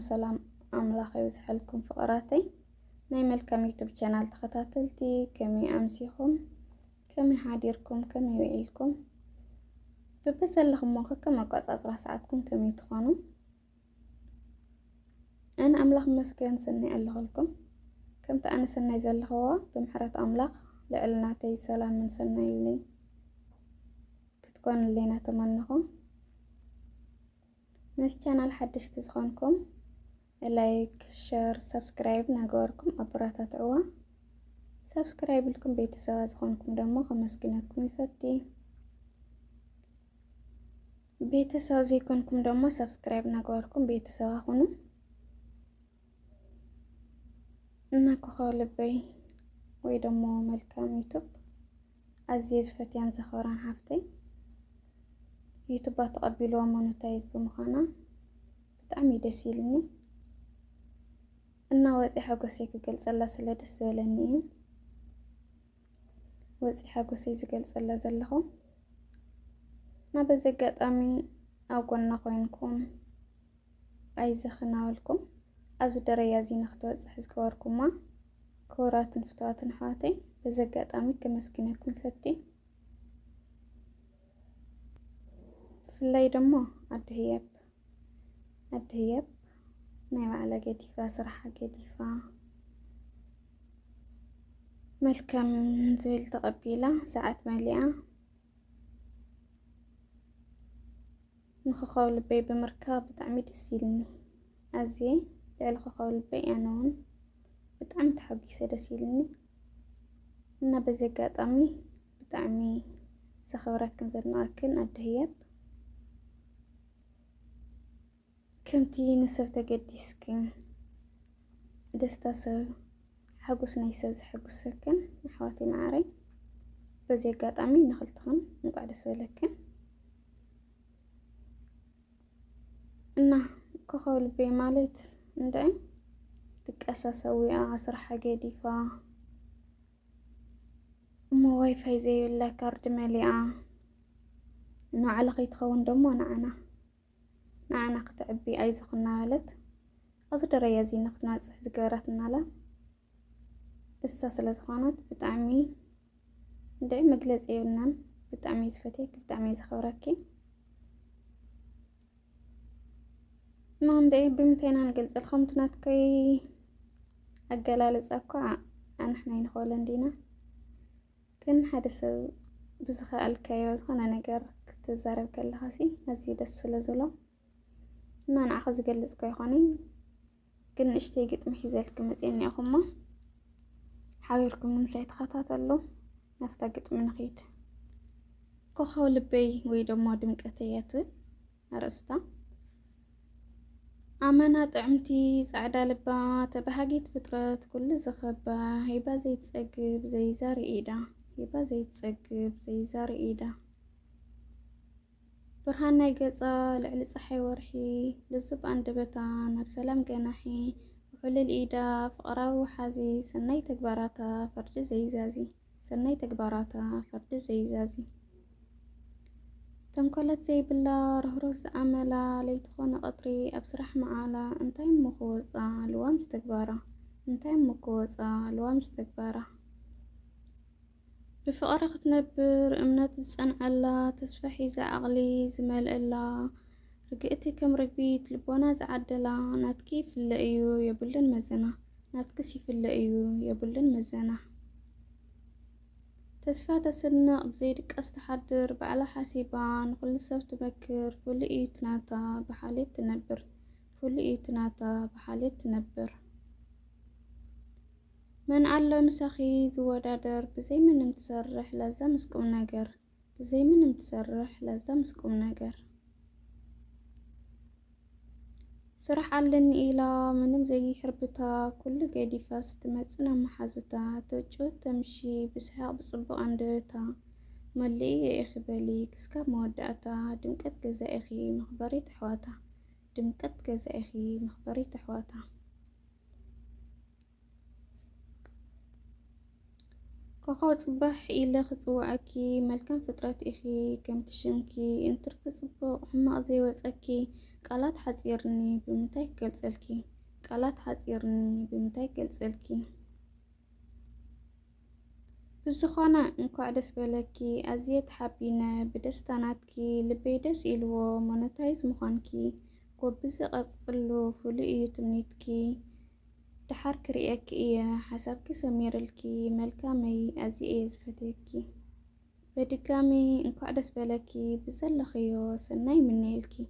ሰላም አምላኽ ይብዝሐልኩም ፍቕራተይ ናይ መልካም ዩቲዩብ ቻናል ተኸታተልቲ ከመይ ኣምሲኹም ከመይ ሓዲርኩም ከመይ ውዒልኩም በበዘለኹም ከከም ኣቋጻጽራ ሰዓትኩም ከመይ ትኾኑ ኣነ ኣምላኽ መስገን ሰናይ ኣለኹልኩም ከምቲ ኣነ ሰናይ ዘለኽዋ ብምሕረት ኣምላኽ ልዕልናተይ ሰላምን ሰናይልኝ ክትኮንልኝ ተመንኹም ነስ ቻናል ሓድሽቲ ዝኾንኩም ላይክ ሼር ሰብስክራይብ ናገበርኩም ኣበራታትዕዋ ሰብስክራይብ ልኩም ቤተሰባ ዝኾንኩም ደሞ ከመስግነኩም ይፈቲ ቤተሰብ ዘይኮንኩም ደሞ ሰብስክራይብ ናገበርኩም ቤተሰባ ሁኑ እና ኮኸው ልበይ ወይ ደሞ መልካም ዩቲዩብ ኣዝየ ዝፈትያን ዘኽብራን ሓፍተይ ዩቲዩብ ተቐቢልዋ ሞኔታይዝ ብምዃና ብጣዕሚ ደስ ይብልኒ እና ወፂ ሓጎሰይ ክገልጸላ ስለ ደስ ዝበለኒ እዩ ወፂ ሓጎሰይ ዝገልጸላ ዘለኹ እና በዚ ኣጋጣሚ ኣብ ጎና ኮይንኩም ኣይዘኽናወልኩም ኣብዚ ደረጃ እዚ ንኽትበፅሕ ዝገበርኩማ ክቡራትን ፍትዋትን ኣሕዋተይ በዚ ኣጋጣሚ ከመስግነኩም ይፈቲ ፍላይ ደሞ ኣዲ ህያብ ናይ ባዕላ ገዲፋ ስራሓ ገዲፋ መልካም ዝብል ተቐቢላ ሰዓት መሊኣ ንኽኸው ልበይ ብምርካብ ብጣዕሚ ደስ ይብልኒ ኣዝየ ልዕሊ ክኸው ልበይ ኣነ እውን ብጣዕሚ ተሓጊሰ ደስ ይብልኒ እና በዚ ኣጋጣሚ ብጣዕሚ ዘኽብረክን ዘድንቐክን ኣዲ ህያብ ከምቲ ንሰብ ተገዲስክን ደስታ ሰብ ሓጎስ ናይ ሰብ ዝሕጉሰክን ኣሕዋተይ ማዕረይ በዚ ኣጋጣሚ ንኽልትኽን እንኳዕ ደስ በለክን እና ኮኸው ልበይ ማለት እንታይ ድቃሳ ሰዊኣ ስራሓ ገዲፋ እሞ ዋይፋይ ዘይብላ ካርድ መሊኣ ንባዕላ ከይትኸውን ደሞ ንዓና ክትዕቢ ኣይዝኽና ማለት ኣብዚ ደረጃ እዚ ንኽትበፅሕ ዝገበረትናላ እሳ ስለ ዝኾነት ብጣዕሚ እንድዒ መግለፂ የብልናን ብጣዕሚ ዝፈትየኪ ብጣዕሚ ዘኽብረኪ እና እንድዒ ብምንታይና ንገልፀልኩም ትናትከይ ኣገላለፃ እኳ ኣንሕና ይንኸበለን ዲና ግን ሓደ ሰብ ብዝኸኣልካዮ ዝኾነ ነገር ክትዛረብ ከለኻሲ ኣዝዩ ደስ ስለ ዝብሎ እና ንዓኸ ዝገልጽ ኮይኾነይ ግን ንእሽተይ ግጥሚ ሒዘልክ መፅእ እኒአኹሞ ሓቢርኩም ንምሳይ ተኸታተሉ ናፍታ ግጥሚ ንኸይድ ኮኸው ልበይ ወይ ደሞ ድምቀተይ እያ ትብል ኣርእስታ ኣመና ጥዕምቲ ጻዕዳ ልባ ተባሃጊት ፍጥረት ኩሉ ዝኸባ ሂባ ዘይትጸግብ ዘይዛር ኢዳ ሂባ ዘይትጸግብ ዘይዛር ኢዳ ብርሃን ናይ ገጻ ልዕሊ ፀሓይ ወርሒ ልዙብ ኣንደበታ ናብ ሰላም ገናሒ ውሕልል ኢዳ ፍቕራዊ ወሓዚ ሰናይ ተግባራታ ፈርዲ ዘይዛዚ ሰናይ ተግባራታ ፈርዲ ዘይዛዚ ተንኰለት ዘይብላ ርህሩህ ዝኣመላ ለይትኾነ ቐትሪ ኣብ ስራሕ መዓላ እንታይ እሞ ክወፃ ልዋም ዝተግባራ እንታይ እሞ ክወፃ ልዋም ዝተግባራ ብፍቕሪ ክትነብር እምነት ዝጸንዐላ ተስፋ ሒዛ ዓቕሊ ዝመልአላ ርግእቲ ከም ርግቢት ልቦና ዝዓደላ ናትኪ ይፍለ እዩ የብልን መዘና ናትክስ ይፍለ እዩ የብልን መዘና ተስፋ ተስንቕ ብዘይድቀስ ተሓድር ባዕላ ሓሲባ ንኹሉ ሰብ ትመክር ፍሉይ እዩ ትናታ ብሓልየት ትነብር ፍሉይ እዩ ትናታ ብሓልየት ትነብር መን ኣሎ ንሳኺ ዝወዳደር ብዘይ ምንም ትሰርሕ ለዛ ምስ ቁም ነገር ብዘይ ምንም ትሰርሕ ለዛ ምስ ቁም ነገር ስራሕ ኣለኒ ኢላ ምንም ዘይሕርብታ ኩሉ ገዲፋ ስትመጽእ ናብ መሓዝታ ተውጭወት ተምሺ ብስሓቕ ብጽቡቕ ኣንደበታ ملي إخي بالي كسكاب مودعتا دمكت جزا إخي مخبري تحواتا دمكت جزا إخي مخبري تحواتا كوخو صباح إلا خصوعكي ملكان فترات إخي كم تشمكي انترك صباح حما زي وسأكي قالات حزيرني بمتاي قلسلكي قالات حزيرني بمتاي قلسلكي بزخونا انكو عدس بلكي أزيد حابينا بدستاناتكي لبيدس إلو مونتايز مخانكي وبزي قصلو فلئي تمنيتكي دحار كريئك إيا حسابك سميرلكي ملكامي أزي زفتكي بدقامي انكو عدس بلكي بزلخيو سناي منيلكي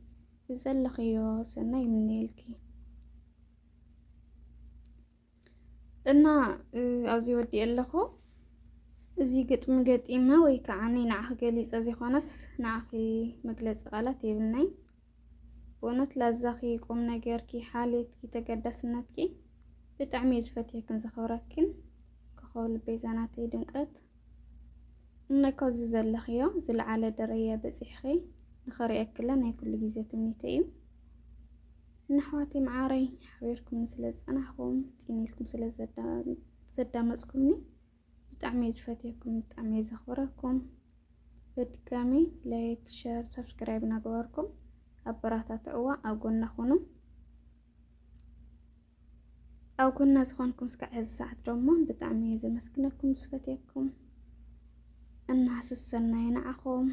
بزلخيو سناي منيلكي إنا أوزي ودي اللخو زي قطم قطيمة ويكعني نعخ قليس أزي خونس نعخي مقلس غالات يبني ونت لازاخي قوم نجاركي حالتكي تقدسنتكي بتعمي زفتيكن زخوركن كخول بيزاناتي دمقت إنكو زلخيو زل على درية بزيحي نخري أكلنا كل جيزة تمنيتيو نحواتي معاري حويركم مسلز أنا أخوم سينيلكم سلز زدا مسكمني بتعمي زفتيكم بتعمي زخوركم بدكامي لايك شير سبسكرايب ناقواركم أبراتات عوا أو قلنا خونو أو كنا زخونكم سكع الساعة رمون بتعمي زمسكنكم زفتيكم أنا حسسنا ينعخوم